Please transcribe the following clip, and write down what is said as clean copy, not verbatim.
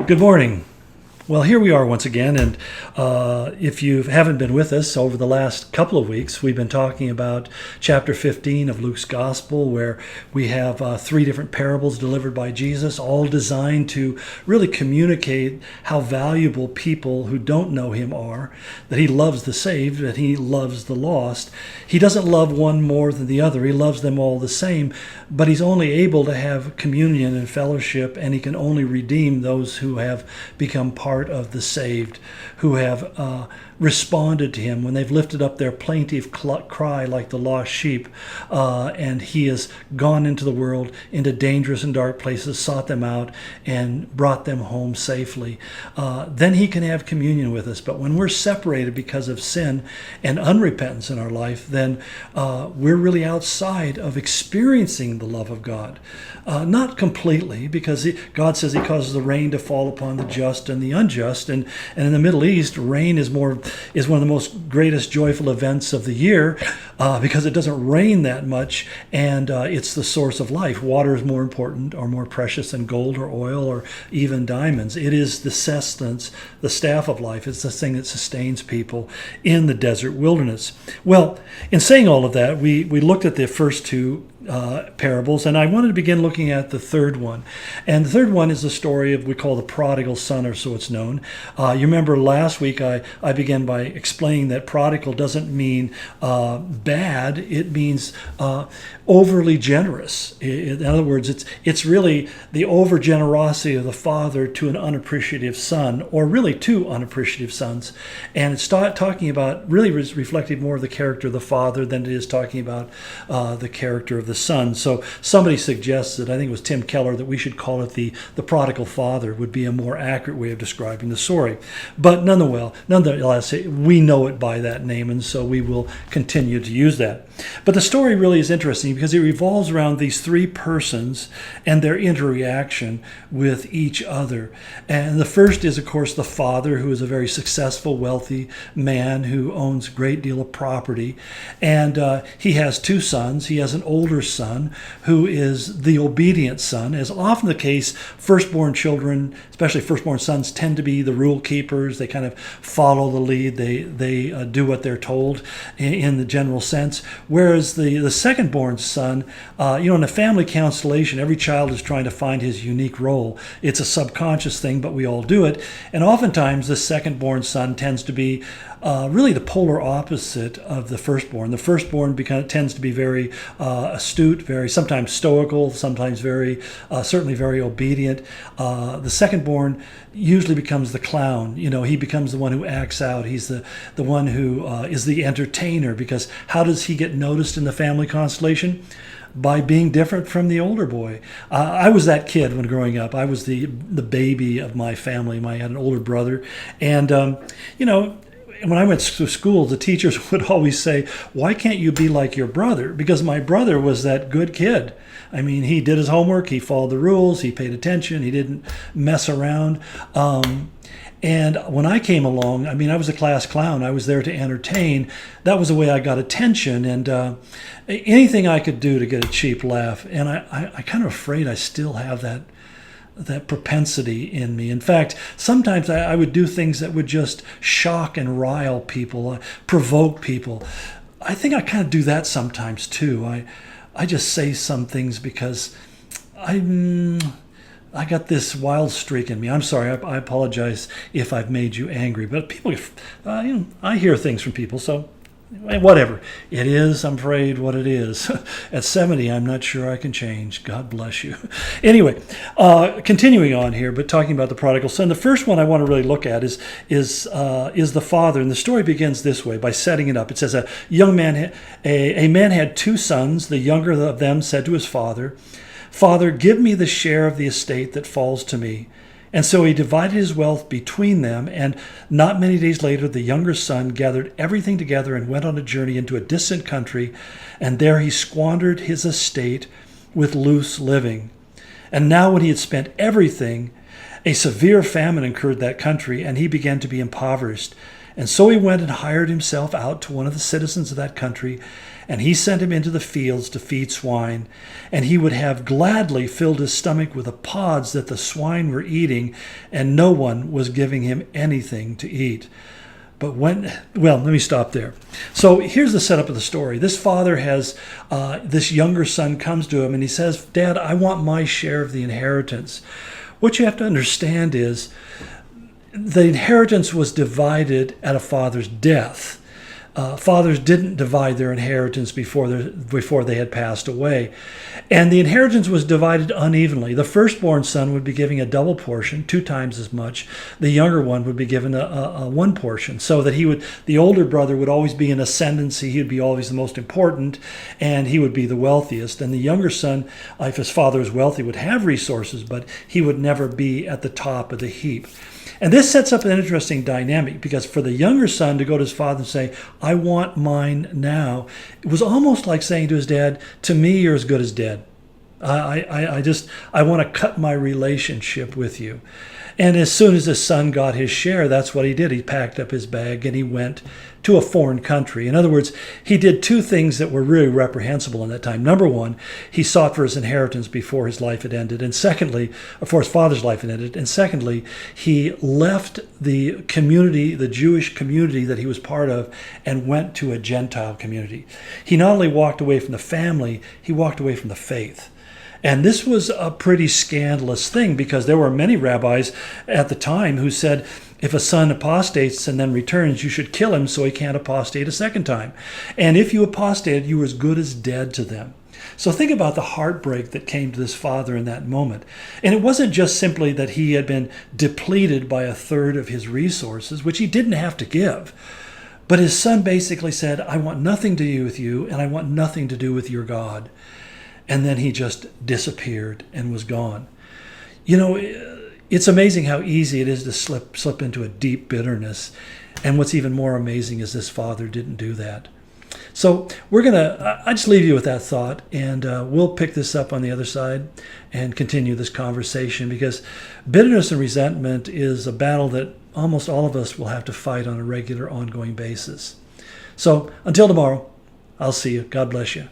Good morning. Well, here we are once again, and if you haven't been with us over the last couple of weeks, we've been talking about chapter 15 of Luke's Gospel, where we have three different parables delivered by Jesus, all designed to really communicate how valuable people who don't know him are, that he loves the saved, that he loves the lost. He doesn't love one more than the other. He loves them all the same, but he's only able to have communion and fellowship, and he can only redeem those who have become part of the saved, who have responded to him when they've lifted up their plaintive cry like the lost sheep, and he has gone into the world, into dangerous and dark places, sought them out, and brought them home safely. Then he can have communion with us. But when we're separated because of sin and unrepentance in our life, then we're really outside of experiencing the love of God. Not completely, because God says he causes the rain to fall upon the just and the unjust, and in the Middle East, rain is one of the most greatest joyful events of the year, because it doesn't rain that much, and it's the source of life. Water is more important or more precious than gold or oil or even diamonds. It is the sustenance, the staff of life. It's the thing that sustains people in the desert wilderness. Well, in saying all of that, we looked at the first two parables, and I wanted to begin looking at the third one. And the third one is the story of, we call the prodigal son, or so it's known. You remember last week I began by explaining that prodigal doesn't mean bad. It means overly generous. In other words, it's really the over generosity of the father to an unappreciative son, or really two unappreciative sons. And it's talking about, really reflecting more of the character of the father than it is talking about the character of the son. So somebody suggested, I think it was Tim Keller, that we should call it the prodigal father, would be a more accurate way of describing the story. But nonetheless, we know it by that name, and so we will continue to use that. But the story really is interesting because it revolves around these three persons and their interaction with each other. And the first is, of course, the father, who is a very successful, wealthy man who owns a great deal of property. And he has two sons. He has an older son who is the obedient son. As often the case, firstborn children, especially firstborn sons, tend to be the rule keepers. They kind of follow the lead. They do what they're told in the general sense. Whereas the secondborn son, in a family constellation, every child is trying to find his unique role. It's a subconscious thing, but we all do it. And oftentimes the secondborn son tends to be really the polar opposite of the firstborn. The firstborn tends to be very astute, very sometimes stoical, sometimes certainly very obedient. The secondborn usually becomes the clown. He becomes the one who acts out. He's the one who is the entertainer, because how does he get noticed in the family constellation? By being different from the older boy. I was that kid when growing up. I was the baby of my family. I had an older brother, and when I went to school, the teachers would always say, "Why can't you be like your brother?" Because my brother was that good kid. I mean, he did his homework, he followed the rules, he paid attention, he didn't mess around. And when I came along, I was a class clown. I was there to entertain. That was the way I got attention, and anything I could do to get a cheap laugh. And I kind of afraid I still have that propensity in me. In fact, sometimes I would do things that would just shock and rile people, provoke people. I think I kind of do that sometimes too. I just say some things because I got this wild streak in me. I'm sorry. I apologize if I've made you angry. But people, I hear things from people, so whatever. It is, I'm afraid, what it is. At 70, I'm not sure I can change. God bless you. Anyway, continuing on here, but talking about the prodigal son. The first one I want to really look at is the father. And the story begins this way, by setting it up. It says, a man had two sons. The younger of them said to his father, "Father, give me the share of the estate that falls to me." And so he divided his wealth between them, and not many days later the younger son gathered everything together and went on a journey into a distant country, and there he squandered his estate with loose living. And now when he had spent everything, a severe famine occurred in that country, and he began to be impoverished. And so he went and hired himself out to one of the citizens of that country, and he sent him into the fields to feed swine, and he would have gladly filled his stomach with the pods that the swine were eating, and no one was giving him anything to eat. But let me stop there. So here's the setup of the story. This father has, this younger son comes to him and he says, Dad, I want my share of the inheritance. What you have to understand is the inheritance was divided at a father's death. Fathers didn't divide their inheritance before they had passed away. And the inheritance was divided unevenly. The firstborn son would be given a double portion, 2 times as much. The younger one would be given a 1 portion, so that the older brother would always be in ascendancy. He would be always the most important, and he would be the wealthiest. And the younger son, if his father was wealthy, would have resources, but he would never be at the top of the heap. And this sets up an interesting dynamic, because for the younger son to go to his father and say, I want mine now, it was almost like saying to his dad, to me, you're as good as dead. I want to cut my relationship with you. And as soon as his son got his share, that's what he did. He packed up his bag and he went to a foreign country. In other words, he did 2 things that were really reprehensible in that time. Number one, he sought for his inheritance before his life had ended. And secondly, before his father's life had ended. And secondly, he left the community, the Jewish community that he was part of, and went to a Gentile community. He not only walked away from the family, he walked away from the faith. And this was a pretty scandalous thing, because there were many rabbis at the time who said, if a son apostates and then returns, you should kill him so he can't apostate a second time. And if you apostated, you were as good as dead to them. So think about the heartbreak that came to this father in that moment. And it wasn't just simply that he had been depleted by 1/3 of his resources, which he didn't have to give. But his son basically said, I want nothing to do with you, and I want nothing to do with your God. And then he just disappeared and was gone. You know, it's amazing how easy it is to slip into a deep bitterness. And what's even more amazing is this father didn't do that. So I just leave you with that thought, and we'll pick this up on the other side and continue this conversation, because bitterness and resentment is a battle that almost all of us will have to fight on a regular, ongoing basis. So until tomorrow, I'll see you. God bless you.